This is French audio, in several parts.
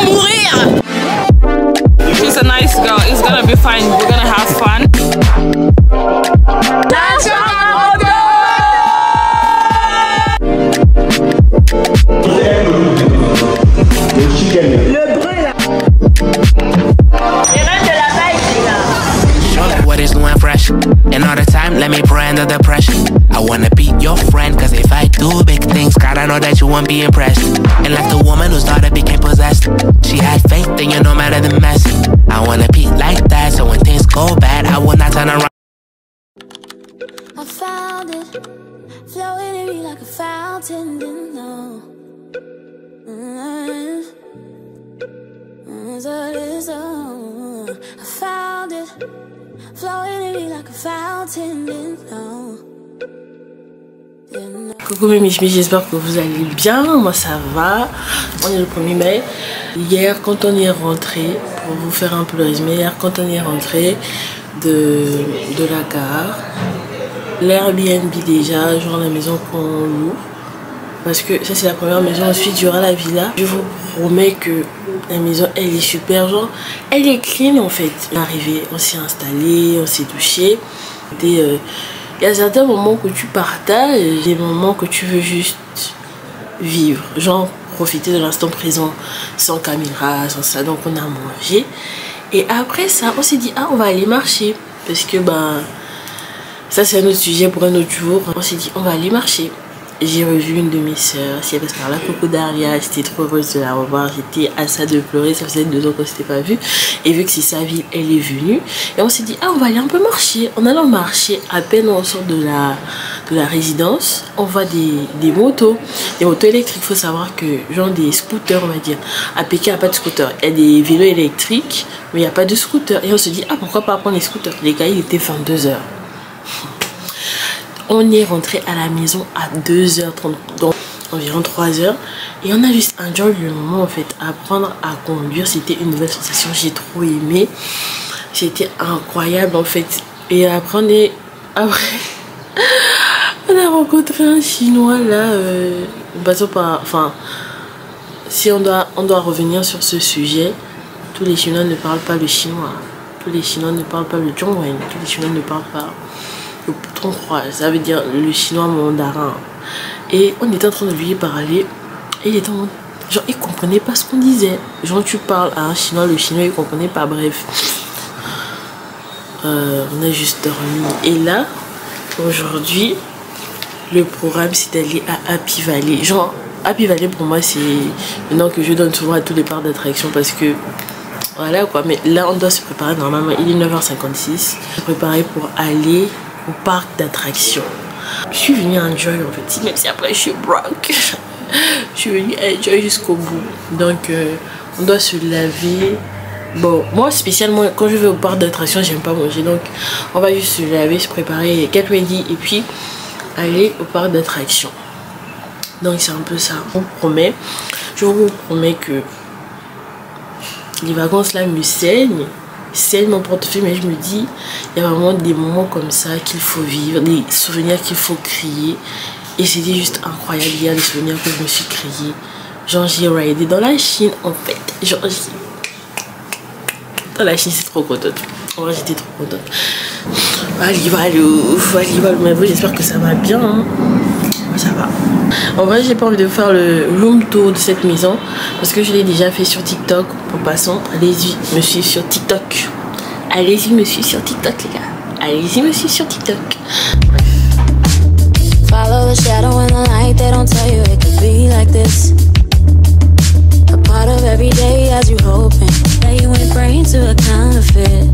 mourir. She's a nice girl. It's gonna be fine. We're gonna have fun. Le bruit là. Les reines de la baille, c'est là. What is new and fresh? And all the time, let me pray under the pressure. I wanna be your friend, cause if I do big things, God, I know that you won't be impressed. And like the woman whose daughter became possessed, she had faith in you no matter the mess. I wanna be like that, so when things go bad, I will not turn around. I found it, flowing in me like a fountain, didn't know. I found it, flowing in me like a fountain, didn't know. Coucou mes michmis, j'espère que vous allez bien. Moi ça va. On est le 1er mai. Hier quand on est rentré, pour vous faire un peu le résumé, hier quand on est rentré de la gare, l'Airbnb déjà, genre la maison qu'on loue, parce que ça c'est la première maison. Ensuite il y aura la villa. Je vous promets que la maison elle est super, genre elle est clean en fait. On est arrivé, on s'est installé, on s'est douché. Il y a certains moments que tu partages, des moments que tu veux juste vivre, genre profiter de l'instant présent sans caméra, sans ça. Donc on a mangé et après ça on s'est dit ah on va aller marcher parce que ça c'est un autre sujet pour un autre jour. On s'est dit on va aller marcher. J'ai revu une de mes soeurs, si elle passe par là, Coco Daria, j'étais trop heureuse de la revoir, j'étais à ça de pleurer, ça faisait 2 ans qu'on s'était pas vu. Et vu que c'est sa ville, elle est venue. Et on s'est dit, ah on va aller un peu marcher. En allant marcher, à peine on sort de la résidence, on voit des motos. Des motos électriques, il faut savoir que, genre des scooters on va dire. À Pékin, il n'y a pas de scooter. Il y a des vélos électriques, mais il n'y a pas de scooter. Et on se dit, ah pourquoi pas prendre les scooters. Les gars, il était 22 h. On est rentré à la maison à 2h30, donc environ 3h. Et on a juste enjoy le moment en fait. Apprendre à conduire, c'était une nouvelle sensation. J'ai trop aimé. C'était incroyable en fait. Et après, on a rencontré un Chinois là. Passons par, enfin, si on doit revenir sur ce sujet, tous les Chinois ne parlent pas le chinois. Tous les Chinois ne parlent pas le Zhongwen. Tous les Chinois ne parlent pas le Putonghua, ça veut dire le chinois mandarin. Et on était en train de lui parler et il était en mode, genre il comprenait pas ce qu'on disait. Genre tu parles à un chinois, le chinois il comprenait pas, bref. On a juste dormi. Et là aujourd'hui le programme c'est d'aller à Happy Valley. Genre Happy Valley pour moi c'est le nom que je donne souvent à tous les parcs d'attraction parce que voilà quoi. Mais là on doit se préparer, normalement il est 9h56, se préparer pour aller au parc d'attractions. Je suis venue enjoy en fait, même si après je suis broke. Je suis venue enjoy jusqu'au bout. Donc on doit se laver. Bon, moi spécialement quand je vais au parc d'attractions j'aime pas manger, donc on va juste se laver, se préparer, get ready et puis aller au parc d'attractions. Donc c'est un peu ça. Je vous promets que les vacances là me saignent mon portefeuille, mais je me dis il y a vraiment des moments comme ça qu'il faut vivre, des souvenirs qu'il faut créer. Et c'était juste incroyable hier les souvenirs que je me suis créés. Genre j'ai raidé dans la Chine en fait, genre dans la Chine, c'est trop contente. En vrai j'étais trop contente. Mais bon, j'espère que ça va bien hein. Ça va. En vrai j'ai pas envie de faire le room tour de cette maison parce que je l'ai déjà fait sur TikTok. En passant, allez-y me suivre sur TikTok. Allez-y me suivre sur TikTok les gars. Allez-y me suivre sur TikTok. Bref. Follow the shadow and the light, they don't tell you it could be like this. A part of every day as you hoping that you ain't praying to a counterfeit.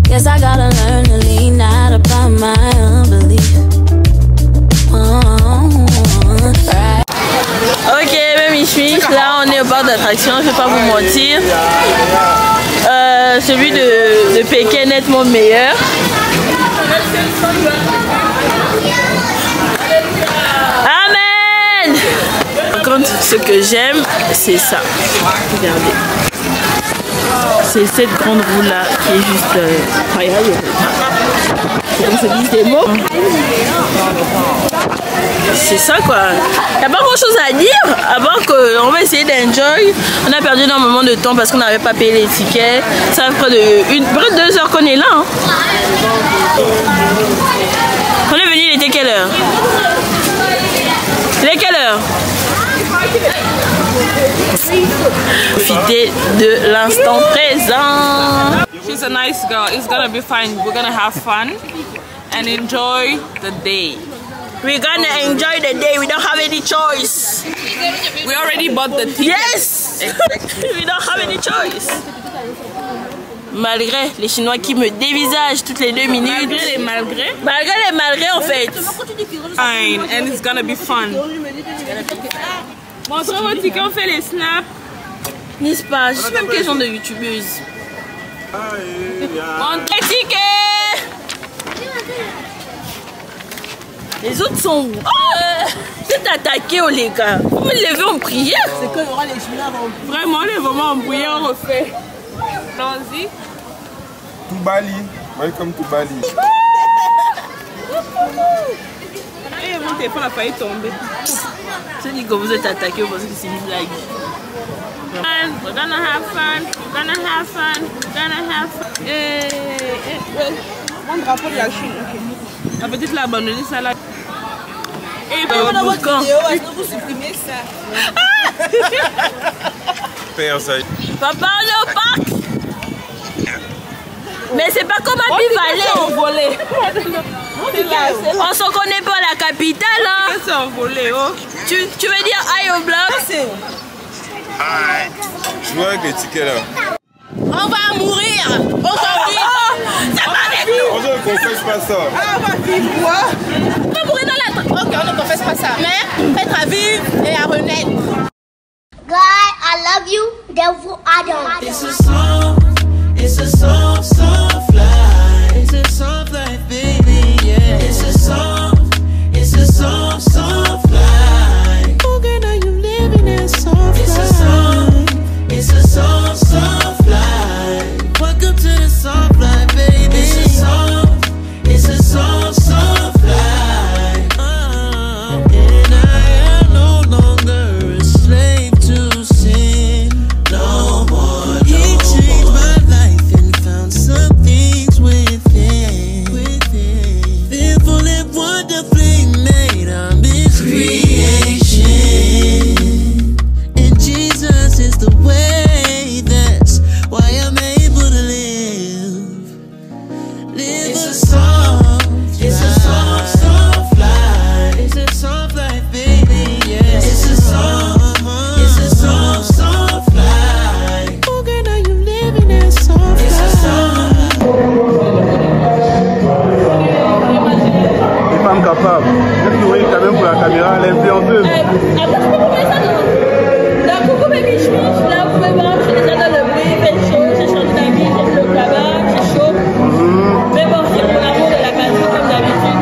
Guess I gotta learn to lean out upon my unbelief. Right. Ok mes michis, là on est au parc d'attraction, je vais pas vous mentir. Celui de Pékin est nettement meilleur. Amen. Par contre ce que j'aime c'est ça. Regardez. C'est cette grande roue là qui est juste incroyable. Faut qu'on se dise des mots. c'est ça quoi. Il n'y a pas grand chose à dire, à part qu'on va essayer d'enjoy. On a perdu énormément de temps parce qu'on n'avait pas payé les tickets. Ça fait près de 2 heures qu'on est là. Hein. On est venu, il était quelle heure? Il est quelle heure? Profitez de l'instant présent. She's a nice girl. It's gonna be fine. We're gonna have fun and enjoy the day. We're gonna enjoy the day. We don't have any choice. We already bought the ticket. Yes. We don't have any choice. Malgré les Chinois qui me dévisagent toutes les 2 minutes. Malgré les malgrés. Malgré les malgrés en fait. Fine, and it's gonna be fun. Montrez vos tickets, on fait les snaps. N'est-ce pas? Je suis même quel genre de youtubeuse. Montrez les tickets. Les autres sont où? Oh, vous êtes attaqués, oh les gars. Vous me levez en prière. C'est que les Chinois vont... Vraiment, les moments en prière, on refait. Allons-y. To Bali. Welcome to Bali. Et mon téléphone a failli tomber. Je dis que vous êtes attaqués parce que c'est une blague. We're gonna have fun. We're gonna have fun. We're gonna have fun. Mon drapeau de la Chine. La petite l'a abandonné ça là. Et puis on a votre vidéo, est-ce que vous supprimez ça? Papa, on est au parc. Mais c'est pas comme à Bivalé. On s'en connaît pas la capitale. Hein. C'est envolé, oh. Tu veux dire aïe au bloc? Je vois avec les tickets là. On va mourir aujourd'hui. C'est pas avec nous. On ne confesse pas ça. On va vivre quoi? On va mourir dans la... Ok, on ne confesse pas ça. Mais être à vivre et à renaître. God, I love you, devil, I don't. It's a song, it's a soft, soft life. It's a soft life, baby, yeah. It's a song, it's a soft, soft life. Oh, girl, are you living that soft life? It's a song, it's a soft, soft life. Welcome to the soft life, baby. It's a song, it's a soft, soft life. And I am no longer a slave to sin. No more. He changed my life and found some things within. Fearful and wonderfully made. I'm His creation. And Jesus is the way. That's why I'm able to live. It's a soft, it's a soft, soft life. It's a soft life, baby, yeah. It's a soft, soft life. Oh, girl, are you living that soft life? Les femmes capables. Vous voyez quand même pour la caméra, l'influenceuse. La coucou baby schmidt, là vous pouvez voir, je suis déjà dans le bruit, il fait chaud, j'ai changé d'habit, j'ai le cabas, c'est chaud. Mais bon, c'est pour l'amour de la caserne comme d'habitude.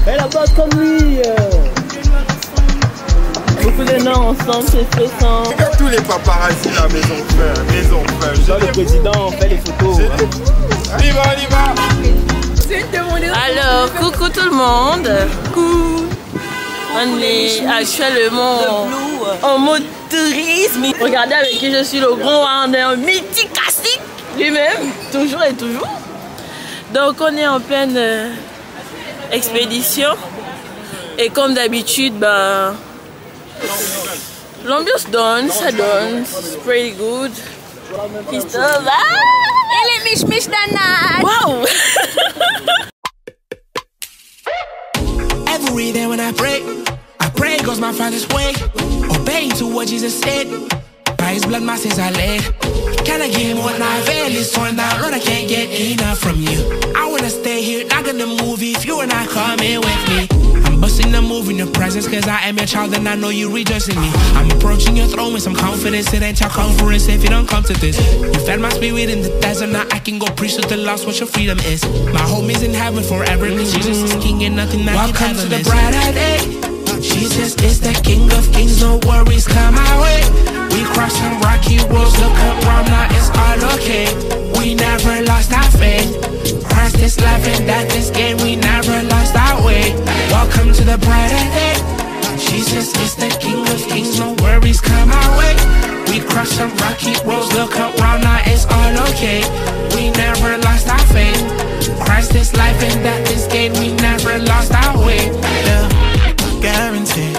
Elle a pas comme lui. Beaucoup de noms ensemble, c'est stressant. Tous les paparazzis là, mes enfants. Genre le président, on fait les photos. On y va, on y va. Alors, coucou tout le monde. Coucou. On est actuellement en mode tourisme. Regardez avec qui je suis, le grand Warner mythicastique lui-même, toujours et toujours. Donc on est en pleine expédition. Et comme d'habitude, ben, l'ambiance donne, ça donne. C'est pretty good. Christophe, Elle est mich danach. wow. Every day when I pray goes my Father's way. Obeying to what Jesus said. By His blood, my sins are laid. Can I get more than I feel? It's torn down, Lord, I can't get enough from you. I wanna stay here, not gonna move if you are not coming with me. I'm busting in the move in your presence, cause I am your child and I know you rejoice in me. I'm approaching your throne with some confidence. It ain't your conference if you don't come to this. You fed my spirit in the desert, now I can go preach to the lost what your freedom is. My home is in heaven forever, cause Jesus is king and nothing that can happen. Welcome to the brighter day. Jesus is the King of Kings, no worries come our way. We crossed some rocky roads, look around now, it's all okay. We never lost our faith. Christ is life and that is gain, we never lost our way. Welcome to the brighter day. Jesus is the King of Kings, no worries come our way. We crossed some rocky roads, look around now, it's all okay. We never lost our faith. Christ is life and that is gain, we never lost our way. Guarantee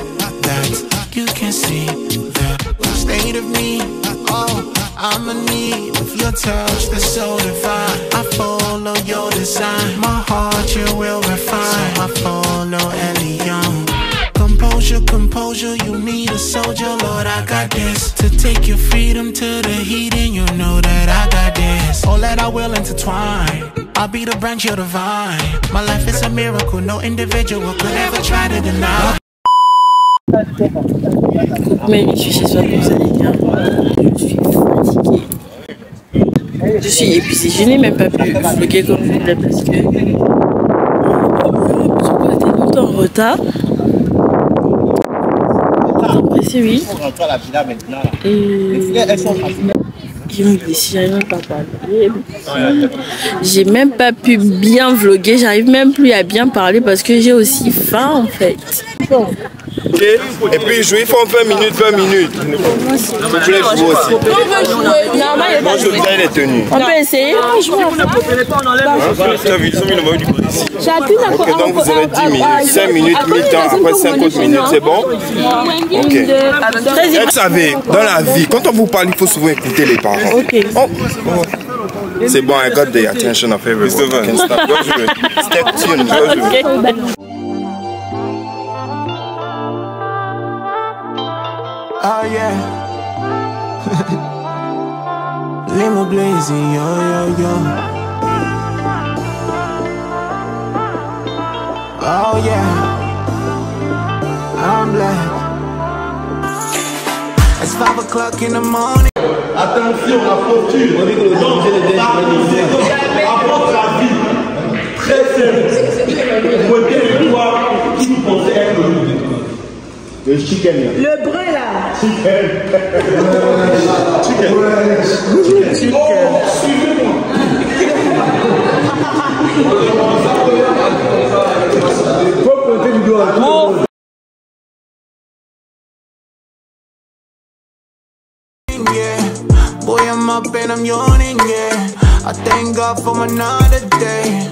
that you can see the state of me. Oh, I'm in need of your touch, that's so divine. I follow your design, my heart you will refine. So I follow Elion. Composure, composure, you need a soldier, Lord, I got this. To take your freedom to the heat and you know that I got this. All that I will intertwine, I'll be the branch, you're the vine. My life is a miracle, no individual could ever try to deny. Mais je suis chez soi, vous allez bien. Je suis fatiguée. Je suis épuisée. Je n'ai même pas pu vlogger comme je voulais parce que j'ai été longtemps en retard. Pressé, oui. Et je me dis, si j'arrive même pas à parler. J'ai même pas pu bien vlogger. J'arrive même plus à bien parler parce que j'ai aussi faim en fait. Okay. Et puis jouer, il faut 20 minutes, 20 minutes. Vous voulez jouer aussi. Moi je voudrais les tenues. On peut essayer. Tu as vu, ils ont mis le maillot du policier. Ok, donc vous avez 10 minutes, 5 minutes, mi-temps, après 50 minutes, c'est bon? Ok. Vous savez, dans la vie, quand on vous parle, il faut souvent écouter les parents. Ok. C'est bon, I got the attention of everyone. Can stop. Step tune. Oh yeah. Limo blazing, yo yo yo. Oh yeah. I'm black. It's 5 o'clock in the morning. Attention, la posture. À votre avis, très simple. Vous pouvez bien voir qui vous pensez être le chicken. Le brun là. Chicken. Chicken. Oh, suivez-moi. Faut pointer du doigt. Yeah, boy, I'm up and I'm yawning, yeah. I thank God for another day.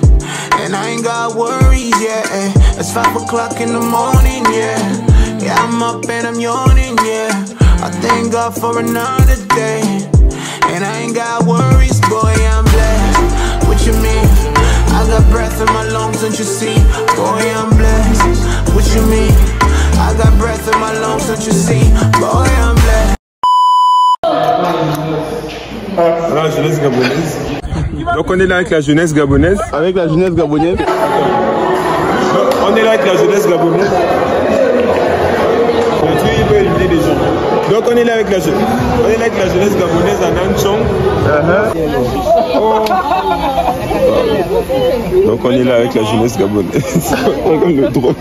And I ain't got worries, yeah. It's 5 o'clock in the morning, yeah. Yeah, I'm up and I'm yawning, yeah. I thank God for another day. And I ain't got worries, boy, I'm blessed. What you mean? I got breath in my lungs, don't you see? Boy, I'm blessed. What you mean? I got breath in my lungs, don't you see? Boy, I'm blessed. La jeunesse gabonaise. Donc on est là avec la jeunesse gabonaise. Avec la jeunesse gabonaise. On est là avec la jeunesse gabonaise. Il peut éliminer des gens. Donc on est là avec la jeunesse. On est là avec la jeunesse gabonaise à Nanchong. Donc on est là avec la jeunesse gabonaise. On est le drôle.